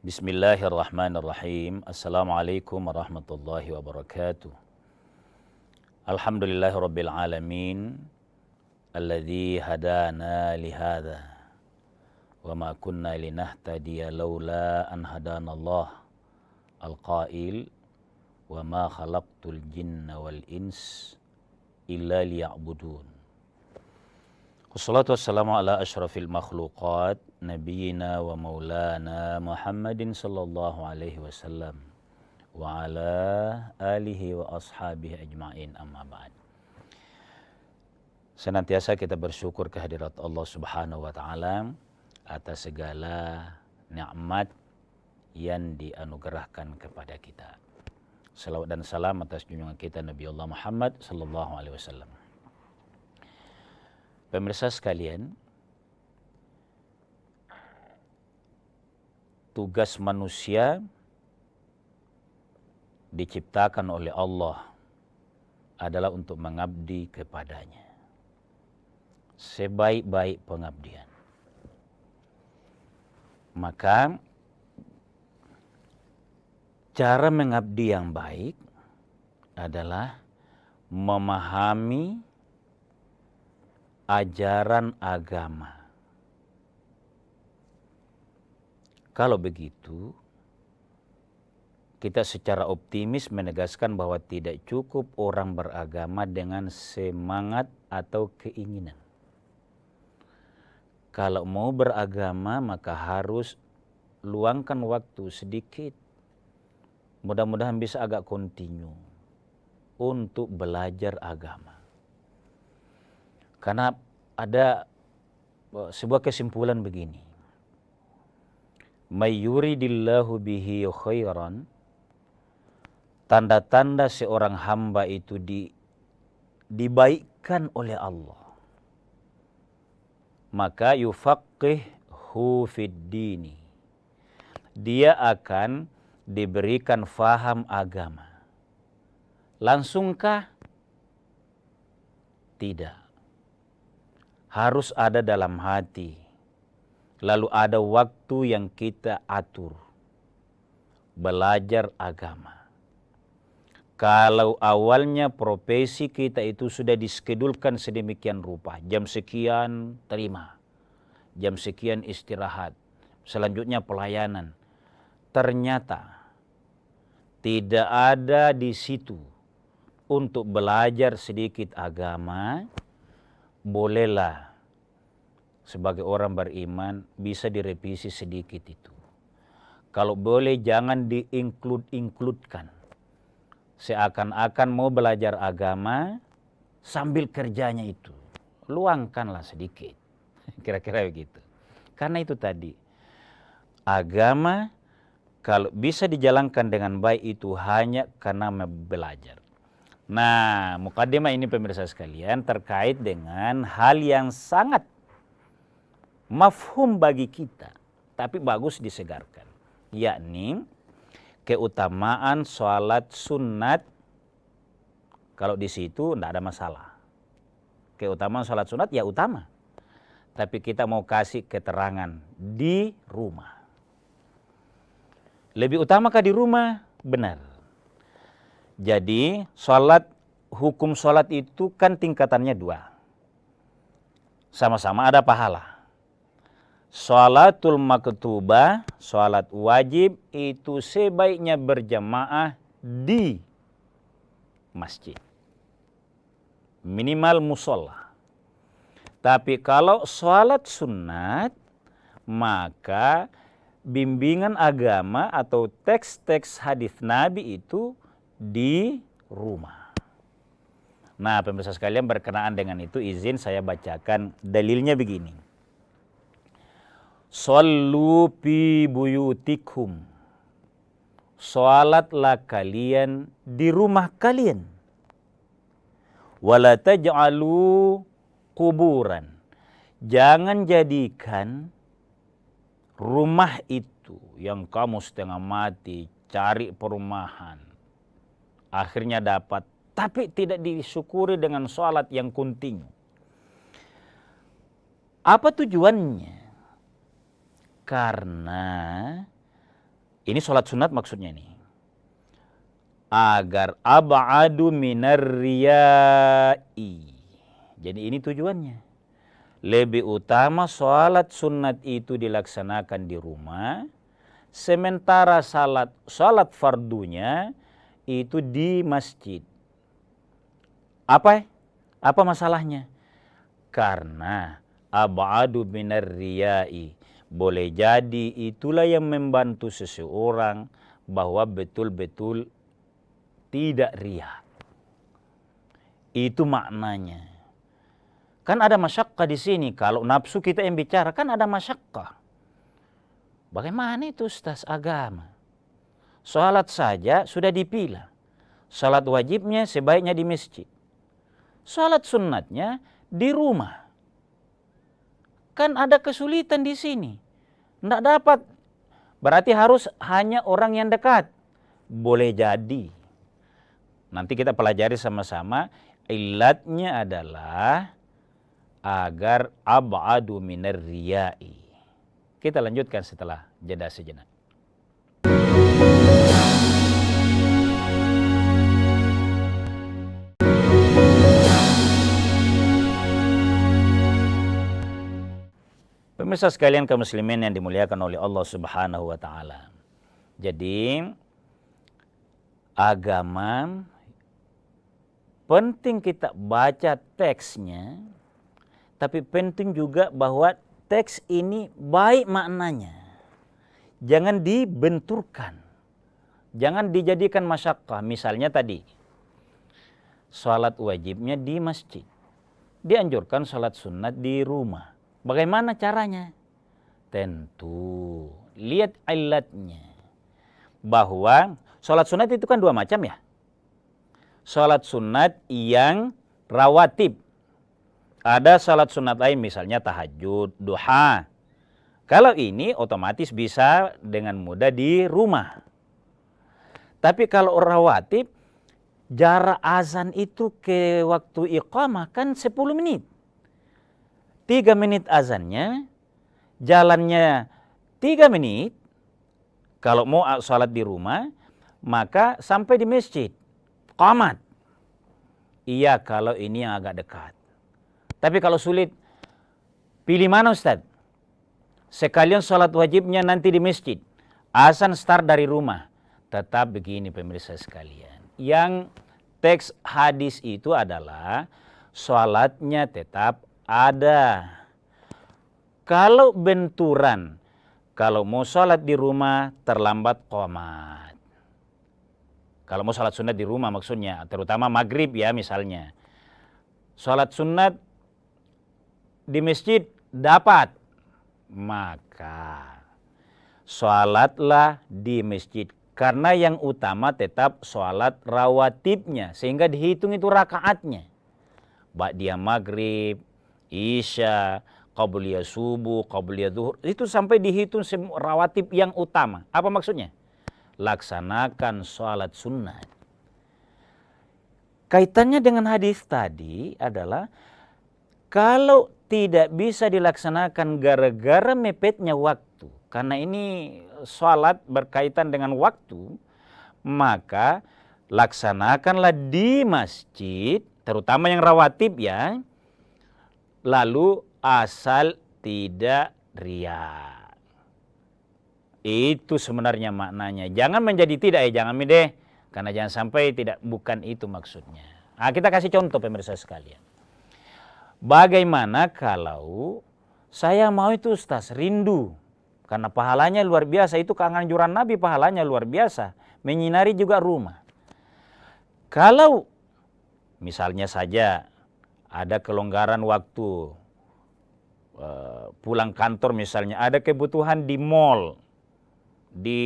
Bismillahirrahmanirrahim. Assalamualaikum warahmatullahi wabarakatuh. Alhamdulillahirabbil alamin alladzi hadana lihadza wa ma kunna linahtadiya laula an hadanallah alqail wa ma khalaqtul jinna wal ins illa liya'budun. Wassalatu wassalamu ala asyrafil makhluqat nabiyina wa maulana Muhammadin sallallahu alaihi wasallam wa ala alihi wa ashabihi ajma'in, amma ba'd. Senantiasa kita bersyukur kehadirat Allah Subhanahu wa taala atas segala nikmat yang dianugerahkan kepada kita. Salawat dan salam atas junjungan kita Nabi Allah Muhammad sallallahu alaihi wasallam. Pemirsa sekalian, tugas manusia diciptakan oleh Allah adalah untuk mengabdi kepadanya sebaik-baik pengabdian. Maka cara mengabdi yang baik adalah memahami ajaran agama. Kalau begitu, kita secara optimis menegaskan bahwa tidak cukup orang beragama dengan semangat atau keinginan. Kalau mau beragama maka harus luangkan waktu sedikit. Mudah-mudahan bisa agak kontinu untuk belajar agama. Karena ada sebuah kesimpulan begini. May yuridillahu bihi khairan, tanda-tanda seorang hamba itu dibaikkan oleh Allah, maka yufaqihu fid dini, dia akan diberikan faham agama. Langsungkah? Tidak. Harus ada dalam hati. Lalu ada waktu yang kita atur belajar agama. Kalau awalnya profesi kita itu sudah diskedulkan sedemikian rupa, jam sekian terima, jam sekian istirahat, selanjutnya pelayanan. Ternyata tidak ada di situ untuk belajar sedikit agama, bolehlah sebagai orang beriman bisa direvisi sedikit itu. Kalau boleh jangan diinkludkan. Seakan-akan mau belajar agama sambil kerjanya itu. Luangkanlah sedikit. Kira-kira begitu. Karena itu tadi, agama kalau bisa dijalankan dengan baik itu hanya karena belajar. Nah, mukadimah ini pemirsa sekalian terkait dengan hal yang sangat mafhum bagi kita, tapi bagus disegarkan, yakni keutamaan sholat sunat. Kalau di situ tidak ada masalah. Keutamaan sholat sunat ya utama, tapi kita mau kasih keterangan di rumah. Lebih utamakah di rumah? Benar. Jadi hukum sholat itu kan tingkatannya dua. Sama-sama ada pahala. Sholatul maktubah, sholat wajib itu sebaiknya berjamaah di masjid. Minimal musola. Tapi kalau sholat sunat, maka bimbingan agama atau teks-teks hadis Nabi itu di rumah. Nah, pemirsa sekalian, berkenaan dengan itu izin saya bacakan dalilnya begini. Shollu fi buyutikum, sholatlah kalian di rumah kalian. Wala taj'alu kuburan, jangan jadikan rumah itu yang kamu setengah mati cari perumahan, akhirnya dapat, tapi tidak disyukuri dengan sholat yang kontinu. Apa tujuannya? Karena Ini sholat sunat maksudnya ini. Agar ab'adu minar riyai. Jadi ini tujuannya. Lebih utama sholat sunat itu dilaksanakan di rumah, sementara sholat fardunya itu di masjid. Apa masalahnya? Karena ab'adu minar riyai. Boleh jadi itulah yang membantu seseorang bahwa betul-betul tidak riya. Itu maknanya. Kan ada masyakkah di sini. Kalau nafsu kita yang bicara, kan ada masyakkah. Bagaimana itu Ustaz agama? Salat saja sudah dipilah. Salat wajibnya sebaiknya di masjid. Salat sunnatnya di rumah. Kan ada kesulitan di sini. Tidak dapat. Berarti harus hanya orang yang dekat. Boleh jadi. Nanti kita pelajari sama-sama, ilatnya adalah agar ab'adu minar riyai. Kita lanjutkan setelah jeda sejenak. Pemirsa sekalian kaum muslimin yang dimuliakan oleh Allah Subhanahu wa taala. Jadi agama penting kita baca teksnya, tapi penting juga bahwa teks ini baik maknanya. Jangan dibenturkan. Jangan dijadikan masyakkah. Misalnya tadi, salat wajibnya di masjid. Dianjurkan salat sunat di rumah. Bagaimana caranya? Tentu, lihat ilatnya. Bahwa salat sunat itu kan dua macam ya. Salat sunat yang rawatib. Ada salat sunat lain misalnya tahajud, duha. Kalau ini otomatis bisa dengan mudah di rumah. Tapi kalau rawatib, jarak azan itu ke waktu iqamah kan 10 menit. 3 menit azannya, jalannya 3 menit. Kalau mau salat di rumah, maka sampai di masjid. Qamat. Iya kalau ini yang agak dekat. Tapi kalau sulit, pilih mana Ustaz? Sekalian sholat wajibnya nanti di masjid. Azan start dari rumah. Tetap begini pemirsa sekalian. Yang teks hadis itu adalah sholatnya tetap ada. Kalau benturan, kalau mau sholat di rumah terlambat qomat. Kalau mau sholat sunat di rumah maksudnya, terutama maghrib ya misalnya. Sholat sunat di masjid dapat. Maka sholatlah di masjid. Karena yang utama tetap sholat rawatibnya. Sehingga dihitung itu rakaatnya. Ba'diyah maghrib, isya, qabliyah subuh, qabliyah zuhur. Itu sampai dihitung rawatib yang utama. Apa maksudnya? Laksanakan sholat sunat. Kaitannya dengan hadis tadi adalah kalau tidak bisa dilaksanakan gara-gara mepetnya waktu, karena ini sholat berkaitan dengan waktu, maka laksanakanlah di masjid, terutama yang rawatib ya, lalu asal tidak riya. Itu sebenarnya maknanya. Jangan menjadi tidak ya, jangan deh. Karena jangan sampai tidak, bukan itu maksudnya. Nah, kita kasih contoh pemirsa sekalian. Bagaimana kalau saya mau itu Ustaz, rindu. Karena pahalanya luar biasa, itu keanjuran Nabi pahalanya luar biasa. Menyinari juga rumah. Kalau misalnya saja ada kelonggaran waktu, pulang kantor misalnya, ada kebutuhan di mall, di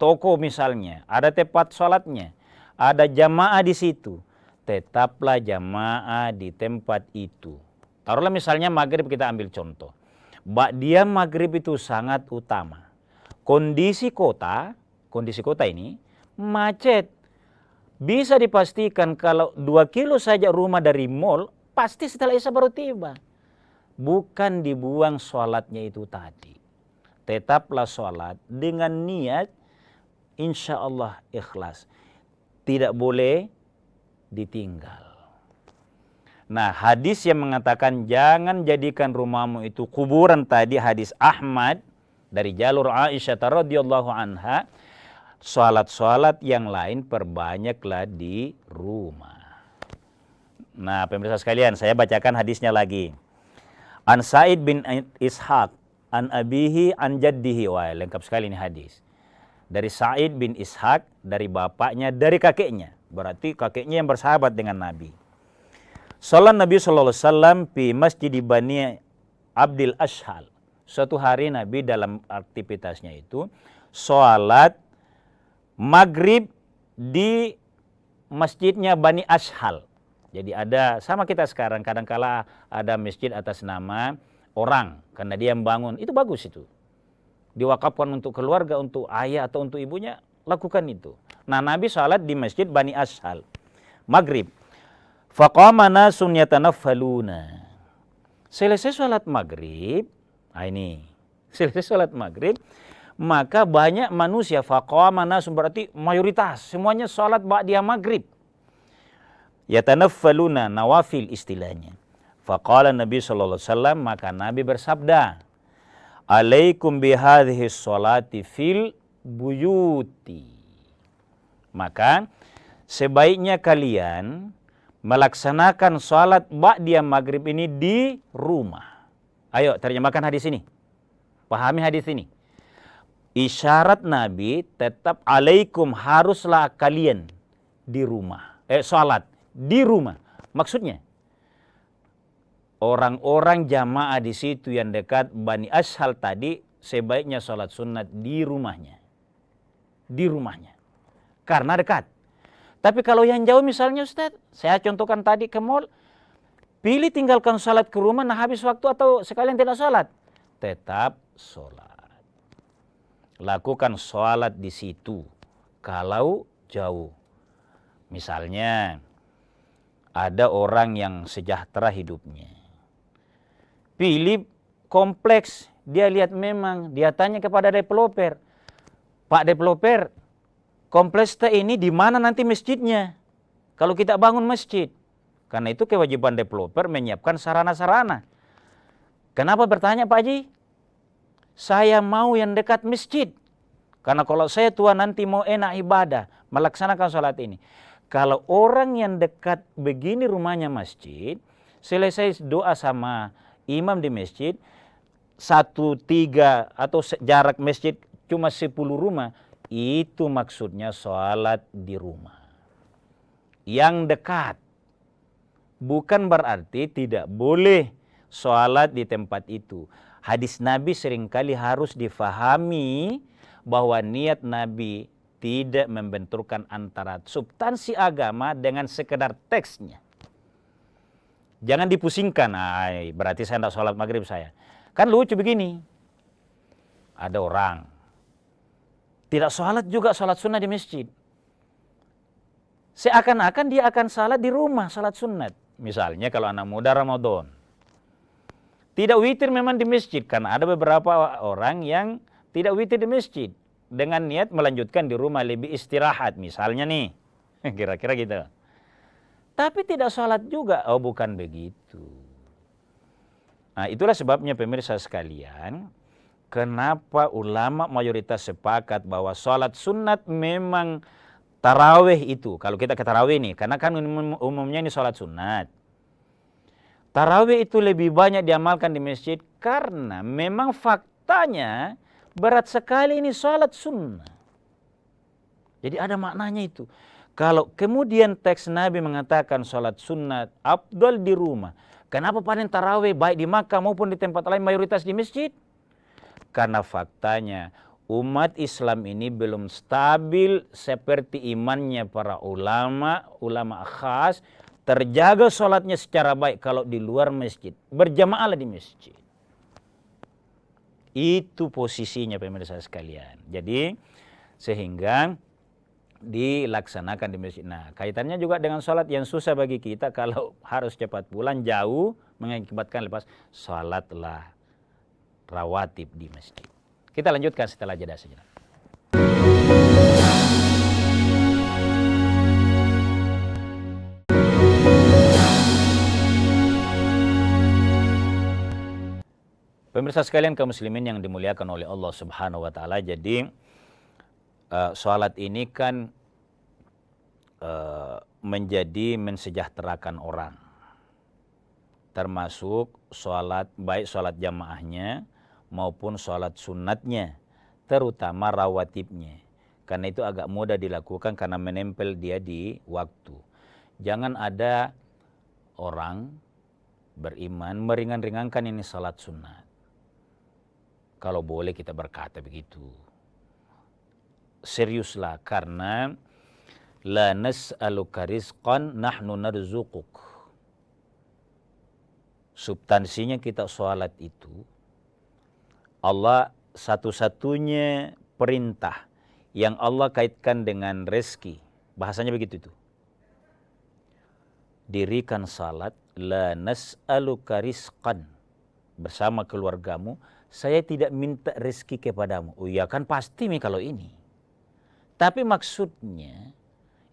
toko misalnya, ada tempat sholatnya, ada jamaah di situ, tetaplah jamaah di tempat itu. Taruhlah misalnya maghrib, kita ambil contoh. Ba'diyah maghrib itu sangat utama. Kondisi kota ini macet. Bisa dipastikan kalau 2 kilo saja rumah dari mall, pasti setelah isya baru tiba. Bukan dibuang sholatnya itu tadi. Tetaplah sholat dengan niat insya Allah ikhlas. Tidak boleh ditinggal. Nah, hadis yang mengatakan jangan jadikan rumahmu itu kuburan tadi, hadis Ahmad dari jalur Aisyah radhiyallahu anha, sholat-sholat yang lain perbanyaklah di rumah. Nah, pemirsa sekalian, saya bacakan hadisnya lagi. An Sa'id bin Ishaq, an abihi, an jaddihi. Wah, lengkap sekali ini hadis. Dari Sa'id bin Ishaq, dari bapaknya, dari kakeknya. Berarti kakeknya yang bersahabat dengan Nabi. Salat Nabi SAW di Masjid Bani Abdil Ashhal. Suatu hari Nabi dalam aktivitasnya itu sholat maghrib di masjidnya Bani Ashhal. Jadi ada, sama kita sekarang, kadangkala ada masjid atas nama orang, karena dia yang bangun, itu bagus itu. Diwakafkan untuk keluarga, untuk ayah atau untuk ibunya, lakukan itu. Nah, Nabi sholat di masjid Bani Ashhal, maghrib. Faqama nasun yatanaffaluna. Selesai sholat maghrib, selesai sholat maghrib, maka banyak manusia, faqama nasun berarti mayoritas, semuanya sholat ba'diyah maghrib. Yatanaffaluna, nawafil istilahnya. Faqala Nabi SAW, maka Nabi bersabda, alaikum bihadhihi sholati fil buyuti. Maka sebaiknya kalian melaksanakan sholat ba'diyah maghrib ini di rumah. Ayo terjemahkan hadis ini, pahami hadis ini. Isyarat Nabi tetap alaikum, haruslah kalian di rumah, sholat di rumah. Maksudnya orang-orang jamaah di situ yang dekat Bani Ashhal tadi sebaiknya sholat sunat di rumahnya. Di rumahnya. Karena dekat. Tapi kalau yang jauh misalnya Ustaz, saya contohkan tadi ke mall, pilih tinggalkan sholat ke rumah, nah habis waktu atau sekalian tidak sholat. Tetap sholat. Lakukan sholat di situ. Kalau jauh. Misalnya ada orang yang sejahtera hidupnya. Pilih kompleks, dia lihat memang, dia tanya kepada developer, Pak developer, kompleks ini di mana nanti masjidnya? Kalau kita bangun masjid. Karena itu kewajiban developer menyiapkan sarana-sarana. Kenapa bertanya Pak Haji? Saya mau yang dekat masjid. Karena kalau saya tua nanti mau enak ibadah, melaksanakan sholat ini. Kalau orang yang dekat begini rumahnya masjid, selesai doa sama imam di masjid, 1/3 atau jarak masjid cuma 10 rumah, itu maksudnya sholat di rumah. Yang dekat. Bukan berarti tidak boleh sholat di tempat itu. Hadis Nabi seringkali harus difahami bahwa niat Nabi tidak membenturkan antara substansi agama dengan sekedar teksnya. Jangan dipusingkan, berarti saya tidak sholat maghrib saya. Kan lucu begini, ada orang tidak sholat juga sholat sunnah di masjid. Seakan-akan dia akan sholat di rumah, sholat sunnat. Misalnya kalau anak muda Ramadan, tidak witir memang di masjid, karena ada beberapa orang yang tidak witir di masjid. Dengan niat melanjutkan di rumah lebih istirahat, misalnya nih, kira-kira gitu. Tapi tidak sholat juga, bukan begitu. Nah itulah sebabnya pemirsa sekalian, kenapa ulama mayoritas sepakat bahwa sholat sunat memang tarawih itu. Kalau kita ke tarawih nih, karena kan umumnya ini sholat sunat. Tarawih itu lebih banyak diamalkan di masjid karena memang faktanya berat sekali ini sholat sunnah. Jadi ada maknanya itu. Kalau kemudian teks Nabi mengatakan sholat sunnah afdal di rumah, kenapa panen tarawih baik di Makkah maupun di tempat lain mayoritas di masjid? Karena faktanya umat Islam ini belum stabil seperti imannya para ulama, ulama khas, terjaga sholatnya secara baik kalau di luar masjid, berjamaahlah di masjid. Itu posisinya pemirsa sekalian. Jadi sehingga dilaksanakan di masjid. Nah kaitannya juga dengan sholat yang susah bagi kita, kalau harus cepat pulang jauh mengakibatkan lepas, sholatlah rawatib di masjid. Kita lanjutkan setelah jeda sejenak. Pemirsa sekalian kaum muslimin yang dimuliakan oleh Allah Subhanahu wa taala, jadi salat ini kan menjadi mensejahterakan orang. Termasuk salat, baik salat jamaahnya maupun salat sunatnya, terutama rawatibnya. Karena itu agak mudah dilakukan karena menempel dia di waktu. Jangan ada orang beriman meringan-ringankan ini salat sunat. Kalau boleh kita berkata begitu. Seriuslah, karena la nas'aluka rizqan nahnu narzuquk. Substansinya kita sholat itu, Allah satu-satunya perintah yang Allah kaitkan dengan rezeki. Bahasanya begitu itu. Dirikan salat, la nas'aluka rizqan. Bersama keluargamu, saya tidak minta rezeki kepadamu. Oh iya kan pasti nih kalau ini. Tapi maksudnya,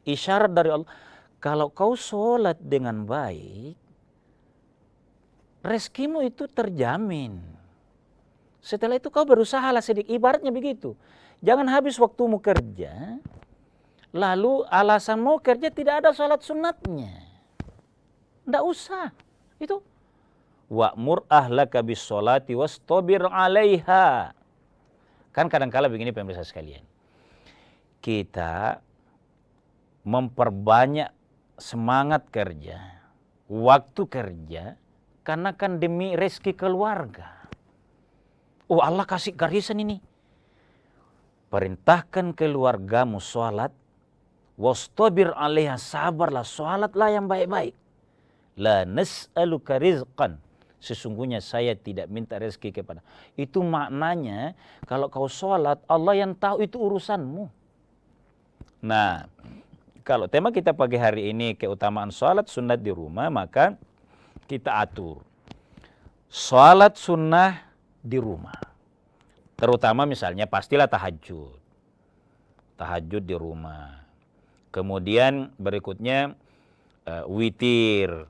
isyarat dari Allah, kalau kau sholat dengan baik, rezekimu itu terjamin. Setelah itu kau berusaha lah sedikit, ibaratnya begitu. Jangan habis waktumu kerja, lalu alasan mau kerja tidak ada sholat sunatnya. Tidak usah, itu. Wa'mur ahlaka bis sholati wastabir 'alaiha. Kan kadang-kala begini pemirsa sekalian. Kita memperbanyak semangat kerja, waktu kerja, karena kan demi rezeki keluarga. Oh Allah kasih garisan ini. Perintahkan keluargamu sholat, wastabir 'alaiha, sabarlah, sholatlah yang baik-baik. La nas'aluka rizqan. Sesungguhnya saya tidak minta rezeki kepada. Itu maknanya kalau kau sholat, Allah yang tahu itu urusanmu. Nah, kalau tema kita pagi hari ini keutamaan sholat sunat di rumah, maka kita atur sholat sunnah di rumah. Terutama misalnya pastilah tahajud. Tahajud di rumah. Kemudian berikutnya witir.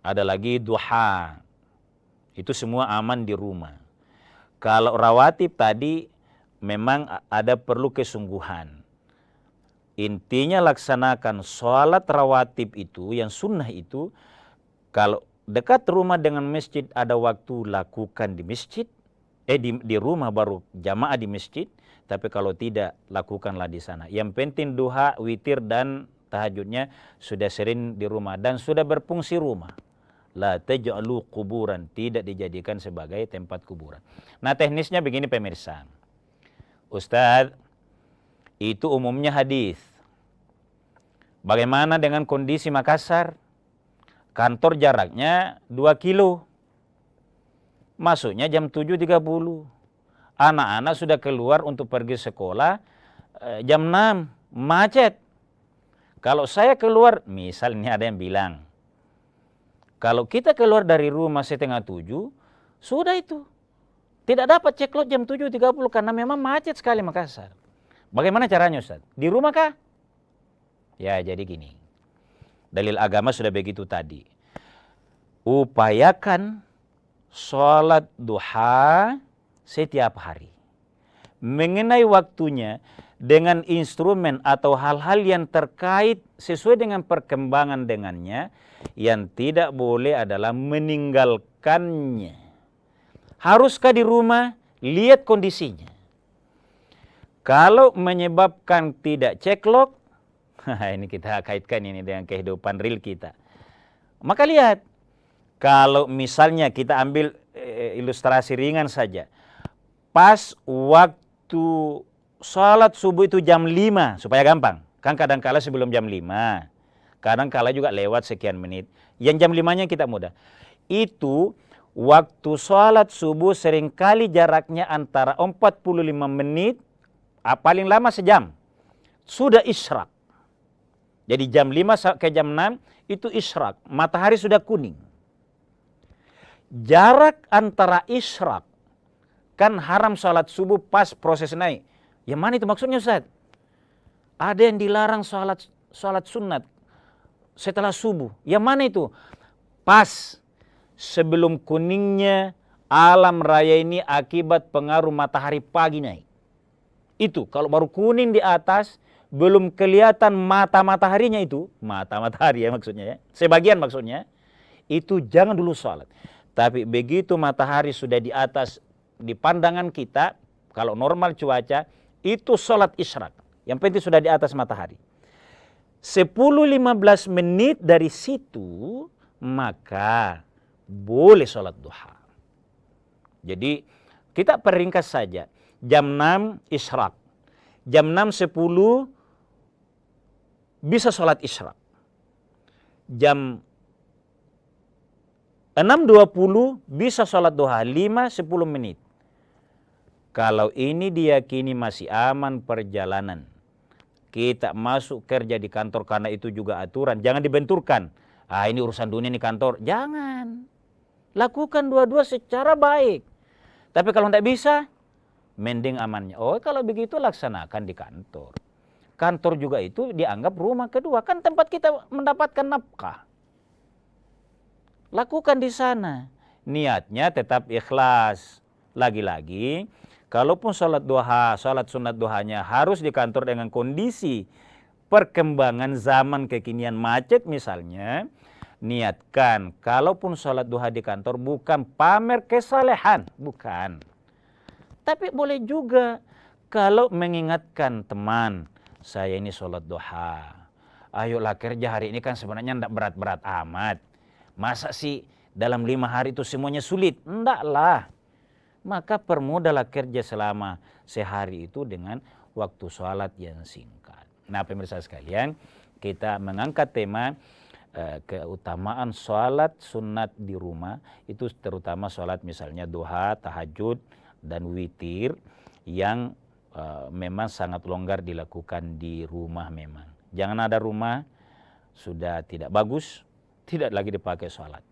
Ada lagi duha. Itu semua aman di rumah. Kalau rawatib tadi memang ada perlu kesungguhan. Intinya laksanakan sholat rawatib itu, yang sunnah itu, kalau dekat rumah dengan masjid ada waktu lakukan di masjid, di rumah baru jamaah di masjid, tapi kalau tidak lakukanlah di sana. Yang penting duha, witir dan tahajudnya sudah sering di rumah dan sudah berfungsi rumah. La taj'alu kuburan, tidak dijadikan sebagai tempat kuburan. Nah teknisnya begini pemirsa. Ustadz, itu umumnya hadis. Bagaimana dengan kondisi Makassar? Kantor jaraknya 2 kilo. Masuknya jam 7.30. Anak-anak sudah keluar untuk pergi sekolah jam 6. Macet. Kalau saya keluar, misalnya ada yang bilang, kalau kita keluar dari rumah 6:30, sudah itu. Tidak dapat ceklot jam 7.30 karena memang macet sekali Makassar. Bagaimana caranya Ustaz? Di rumah kah? Ya jadi gini. Dalil agama sudah begitu tadi. Upayakan sholat duha setiap hari. Mengenai waktunya dengan instrumen atau hal-hal yang terkait sesuai dengan perkembangan dengannya, yang tidak boleh adalah meninggalkannya. Haruskah di rumah? Lihat kondisinya. Kalau menyebabkan tidak ceklok, ini kita kaitkan ini dengan kehidupan real kita. Maka lihat, kalau misalnya kita ambil ilustrasi ringan saja, pas waktu sholat subuh itu jam 5, supaya gampang. Kan kadang-kala sebelum jam 5, kadang-kala juga lewat sekian menit. Yang jam 5-nya kita mudah. Itu waktu sholat subuh seringkali jaraknya antara 45 menit, paling lama sejam. Sudah isyraq. Jadi jam 5 ke jam 6 itu isyraq. Matahari sudah kuning. Jarak antara isyraq, kan haram sholat subuh pas proses naik. Yang mana itu maksudnya Ustaz? Ada yang dilarang sholat sunat setelah subuh. Yang mana itu? Pas sebelum kuningnya alam raya ini akibat pengaruh matahari pagi naik. Itu kalau baru kuning di atas, belum kelihatan mata mataharinya itu, mata matahari ya maksudnya ya, sebagian maksudnya, itu jangan dulu sholat. Tapi begitu matahari sudah di atas, di pandangan kita, kalau normal cuaca, itu sholat isyraq. Yang penting sudah di atas matahari. 10-15 menit dari situ, maka boleh sholat duha. Jadi kita peringkas saja. Jam 6 isyraq. Jam 6.10 bisa sholat isyraq. Jam 6.20 bisa sholat duha. 5-10 menit. Kalau ini diyakini masih aman perjalanan, kita masuk kerja di kantor karena itu juga aturan. Jangan dibenturkan. Ah, ini urusan dunia di kantor. Jangan. Lakukan dua-dua secara baik. Tapi kalau tidak bisa, mending amannya. Oh, kalau begitu laksanakan di kantor. Kantor juga itu dianggap rumah kedua. Kan tempat kita mendapatkan nafkah. Lakukan di sana. Niatnya tetap ikhlas. Lagi-lagi, kalaupun sholat duha, sholat sunat duhanya harus di kantor dengan kondisi perkembangan zaman kekinian macet misalnya, niatkan kalaupun sholat duha di kantor bukan pamer kesalehan, bukan. Tapi boleh juga kalau mengingatkan teman, saya ini sholat duha. Ayolah kerja hari ini kan sebenarnya tidak berat-berat amat. Masa sih dalam 5 hari itu semuanya sulit? Enggaklah. Maka permudahlah kerja selama sehari itu dengan waktu sholat yang singkat. Nah pemirsa sekalian, kita mengangkat tema keutamaan sholat sunat di rumah. Itu terutama sholat misalnya duha, tahajud, dan witir yang memang sangat longgar dilakukan di rumah memang. Jangan ada rumah sudah tidak bagus, tidak lagi dipakai sholat.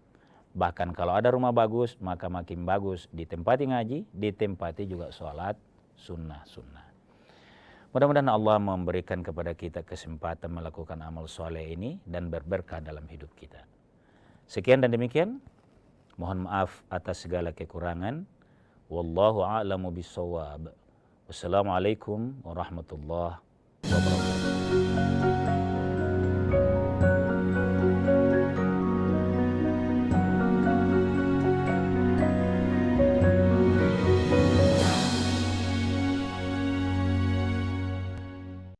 Bahkan kalau ada rumah bagus, maka makin bagus ditempati ngaji, ditempati juga sholat sunnah-sunnah. Mudah-mudahan Allah memberikan kepada kita kesempatan melakukan amal soleh ini dan berberkah dalam hidup kita. Sekian dan demikian. Mohon maaf atas segala kekurangan. Wallahu a'lamu bissawab. Wassalamualaikum warahmatullahi wabarakatuh.